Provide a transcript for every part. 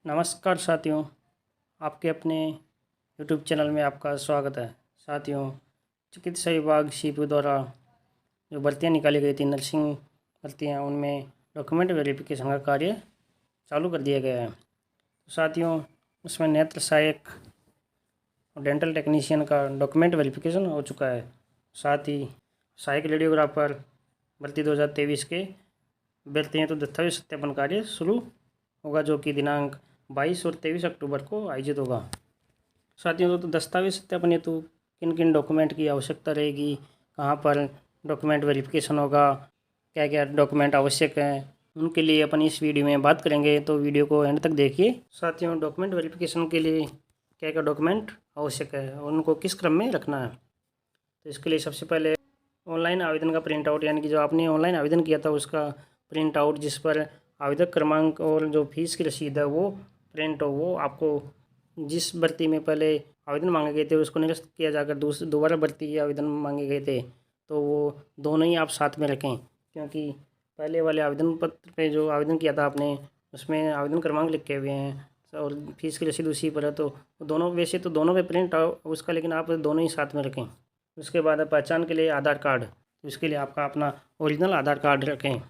नमस्कार साथियों, आपके अपने यूट्यूब चैनल में आपका स्वागत है। साथियों, चिकित्सा विभाग सीपीयू द्वारा जो भर्तियां निकाली गई थी, नर्सिंग भर्तियां, उनमें डॉक्यूमेंट वेरिफिकेशन का कार्य चालू कर दिया गया है। तो साथियों, उसमें नेत्र सहायक और डेंटल टेक्नीशियन का डॉक्यूमेंट वेरिफिकेशन हो चुका है। साथ ही सहायक रेडियोग्राफर भर्ती 2023 के भर्तियाँ तो दस्तावेज सत्यापन कार्य शुरू होगा, जो कि दिनांक 22 और 23 अक्टूबर को आयोजित होगा। साथियों, तो दस्तावेज सत्यापन हेतु किन किन डॉक्यूमेंट की आवश्यकता रहेगी, कहाँ पर डॉक्यूमेंट वेरिफिकेशन होगा, क्या क्या डॉक्यूमेंट आवश्यक हैं, उनके लिए अपन इस वीडियो में बात करेंगे। तो वीडियो को एंड तक देखिए। साथियों, डॉक्यूमेंट वेरिफिकेशन के लिए क्या क्या डॉक्यूमेंट आवश्यक है और उनको किस क्रम में रखना है। तो इसके लिए सबसे पहले ऑनलाइन आवेदन का प्रिंट आउट, यानी कि जो आपने ऑनलाइन आवेदन किया था उसका प्रिंट आउट, जिस पर आवेदक क्रमांक और जो फीस की रसीद है वो प्रिंट हो, वो आपको जिस भर्ती में पहले आवेदन मांगे गए थे उसको निरस्त किया जाकर दोबारा भर्ती के आवेदन मांगे गए थे, तो वो दोनों ही आप साथ में रखें। क्योंकि पहले वाले आवेदन पत्र पे जो आवेदन किया था आपने, उसमें आवेदन क्रमांक लिखे हुए हैं और फीस की रसीद उसी पर है, तो दोनों, वैसे तो दोनों पे प्रिंट उसका, लेकिन आप दोनों ही साथ में रखें। उसके बाद पहचान के लिए आधार कार्ड, तो इसके लिए आपका अपना ओरिजिनल आधार कार्ड रखें।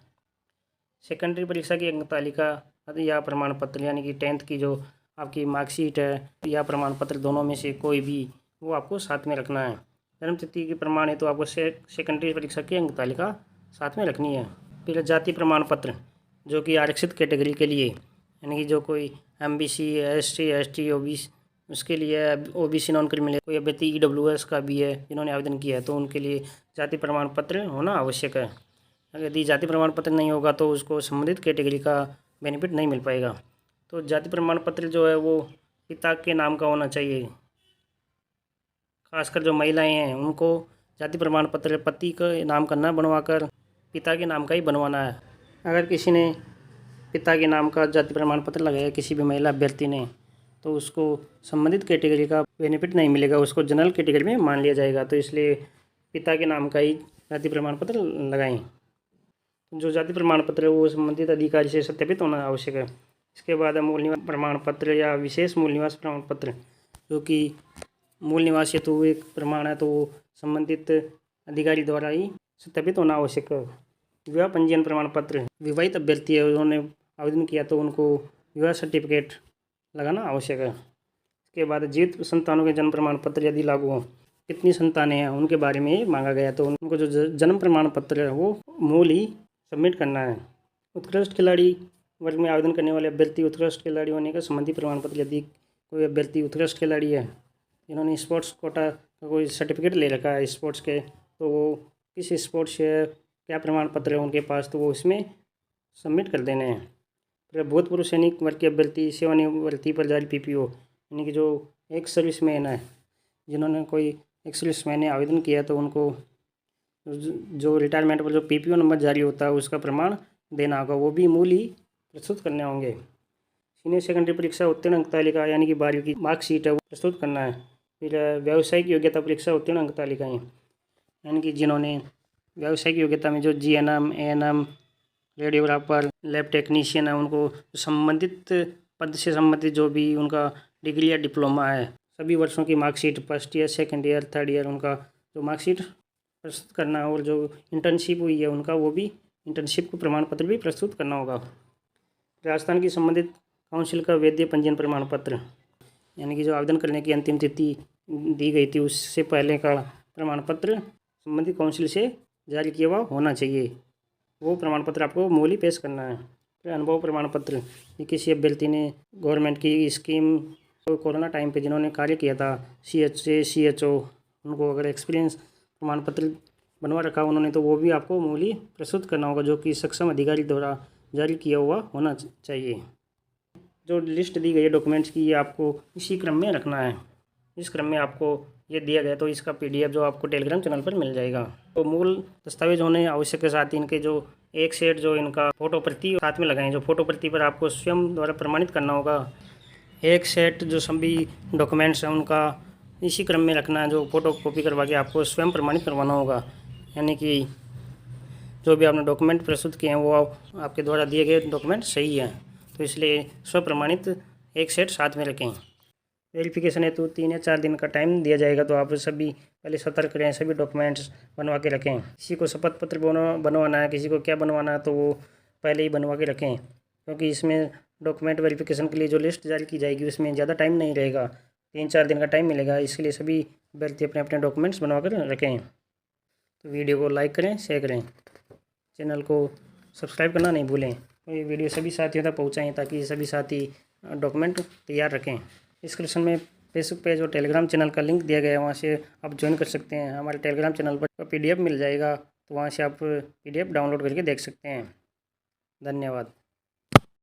सेकेंडरी परीक्षा की अंक तालिका या प्रमाण पत्र, यानी कि 10th की जो आपकी मार्कशीट है या प्रमाण पत्र, दोनों में से कोई भी, वो आपको साथ में रखना है। जन्म तिथि के प्रमाण है तो आपको सेकेंडरी परीक्षा की अंक तालिका साथ में रखनी है। फिर जाति प्रमाण पत्र, जो कि आरक्षित कैटेगरी के लिए, यानी कि जो कोई MBC, SC, ST, OBC, उसके लिए OBC नॉन क्रिमिनल, कोई अभ्यर्थी EWS का भी है जिन्होंने आवेदन किया है, तो उनके लिए जाति प्रमाण पत्र होना आवश्यक है। यदि जाति प्रमाण पत्र नहीं होगा तो उसको संबंधित कैटेगरी का बेनिफिट नहीं मिल पाएगा। तो जाति प्रमाण पत्र जो है वो पिता के नाम का होना चाहिए। खासकर जो महिलाएं हैं उनको जाति प्रमाण पत्र पति के नाम का न बनवाकर पिता के नाम का ही बनवाना है। अगर किसी ने पिता के नाम का जाति प्रमाण पत्र लगाया किसी भी महिला अभ्यर्थी ने, तो उसको संबंधित कैटेगरी का बेनिफिट नहीं मिलेगा, उसको जनरल कैटेगरी में मान लिया जाएगा। तो इसलिए पिता के नाम का ही जाति प्रमाण पत्र लगाएं। जो जाति प्रमाण पत्र है वो संबंधित अधिकारी से सत्यापित होना आवश्यक है। इसके बाद मूल निवास प्रमाण पत्र या विशेष मूल निवास प्रमाण पत्र, जो कि मूल निवास हेतु एक प्रमाण है, तो वो संबंधित अधिकारी द्वारा ही सत्यापित होना आवश्यक है। विवाह पंजीयन प्रमाण पत्र, विवाहित अभ्यर्थी है, उन्होंने आवेदन किया तो उनको विवाह सर्टिफिकेट लगाना आवश्यक है। इसके बाद जीवित संतानों के जन्म प्रमाण पत्र यदि लागू हो, कितनी संतानें हैं उनके बारे में मांगा गया, तो उनको जो जन्म प्रमाण पत्र है वो मूल ही सबमिट करना है। उत्कृष्ट खिलाड़ी वर्ग में आवेदन करने वाले अभ्यर्थी उत्कृष्ट खिलाड़ी होने का संबंधी प्रमाण पत्र, यदि कोई अभ्यर्थी उत्कृष्ट खिलाड़ी है, जिन्होंने स्पोर्ट्स कोटा का कोई सर्टिफिकेट ले रखा है स्पोर्ट्स के, तो वो किस स्पोर्ट्स से क्या प्रमाण पत्र है उनके पास, तो वो इसमें सबमिट कर देने हैं। फिर भूतपूर्व सैनिक वर्ग के अभ्यर्थी सेवानिवृत्ति पर जारी PPO, यानी कि जो एक सर्विसमैन है, जिन्होंने कोई एक सर्विसमैन ने आवेदन किया, तो उनको जो रिटायरमेंट पर जो PPO नंबर जारी होता है उसका प्रमाण देना होगा, वो भी मूल ही प्रस्तुत करने होंगे। सीनियर सेकेंडरी परीक्षा उत्तीर्ण अंक तालिका, यानी कि 12वीं की मार्कशीट है, वो प्रस्तुत करना है। फिर व्यावसायिक योग्यता परीक्षा उत्तीर्ण अंक तालिकाएँ, यानी कि जिन्होंने व्यावसायिक योग्यता में जो GNM, ANM, radiographer, lab technician है, उनको संबंधित पद से संबंधित जो भी उनका डिग्री या डिप्लोमा है, सभी वर्षों की marksheet, first year, second year, third year, उनका जो मार्कशीट प्रस्तुत करना है। और जो इंटर्नशिप हुई है उनका, वो भी इंटर्नशिप को प्रमाण पत्र भी प्रस्तुत करना होगा। राजस्थान की संबंधित काउंसिल का वैध पंजीयन प्रमाण पत्र, यानी कि जो आवेदन करने की अंतिम तिथि दी गई थी उससे पहले का प्रमाण पत्र संबंधित काउंसिल से जारी किया हुआ होना चाहिए, वो प्रमाण पत्र आपको मूल ही पेश करना है। फिर अनुभव प्रमाण पत्र, ये किसी अभ्यर्थी ने गवर्नमेंट की स्कीम कोरोना टाइम पे जिन्होंने कार्य किया था, CHA, CHO, उनको अगर एक्सपीरियंस प्रमाण पत्र बनवा रखा उन्होंने, तो वो भी आपको मूल ही प्रस्तुत करना होगा, जो कि सक्षम अधिकारी द्वारा जारी किया हुआ होना चाहिए। जो लिस्ट दी गई है डॉक्यूमेंट्स की, ये आपको इसी क्रम में रखना है। इस क्रम में आपको ये दिया गया, तो इसका PDF जो आपको टेलीग्राम चैनल पर मिल जाएगा। तो मूल दस्तावेज होने आवश्यक के साथ इनके जो एक सेट जो इनका फोटो प्रति साथ में लगाएं, जो फोटो प्रति पर आपको स्वयं द्वारा प्रमाणित करना होगा। एक सेट जो सभी डॉक्यूमेंट्स हैं उनका इसी क्रम में रखना है, जो फोटो कॉपी करवा के आपको स्वयं प्रमाणित करवाना होगा, यानी कि जो भी आपने डॉक्यूमेंट प्रस्तुत किए हैं वो आपके द्वारा दिए गए डॉक्यूमेंट सही हैं, तो इसलिए स्वप्रमाणित एक सेट साथ में रखें। वेरिफिकेशन हेतु 3 या 4 दिन का टाइम दिया जाएगा, तो आप सभी पहले सतर्क रहें, सभी डॉक्यूमेंट्स बनवा के रखें। किसी को शपथ पत्र बनवाना है, किसी को क्या बनवाना है, तो वो पहले ही बनवा के रखें, क्योंकि इसमें डॉक्यूमेंट वेरिफिकेशन के लिए जो लिस्ट जारी की जाएगी उसमें ज़्यादा टाइम नहीं रहेगा, 3-4 दिन का टाइम मिलेगा। इसके लिए सभी अभ्यर्थी अपने अपने डॉक्यूमेंट्स बनवा कर रखें। तो वीडियो को लाइक करें, शेयर करें, चैनल को सब्सक्राइब करना नहीं भूलें। ये वीडियो सभी साथियों तक पहुँचाएँ ताकि सभी साथी डॉक्यूमेंट तैयार रखें। डिस्क्रिप्शन में फेसबुक पेज और टेलीग्राम चैनल का लिंक दिया गया है, वहाँ से आप ज्वाइन कर सकते हैं। हमारे टेलीग्राम चैनल पर PDF मिल जाएगा, तो वहाँ से आप PDF डाउनलोड करके देख सकते हैं। धन्यवाद।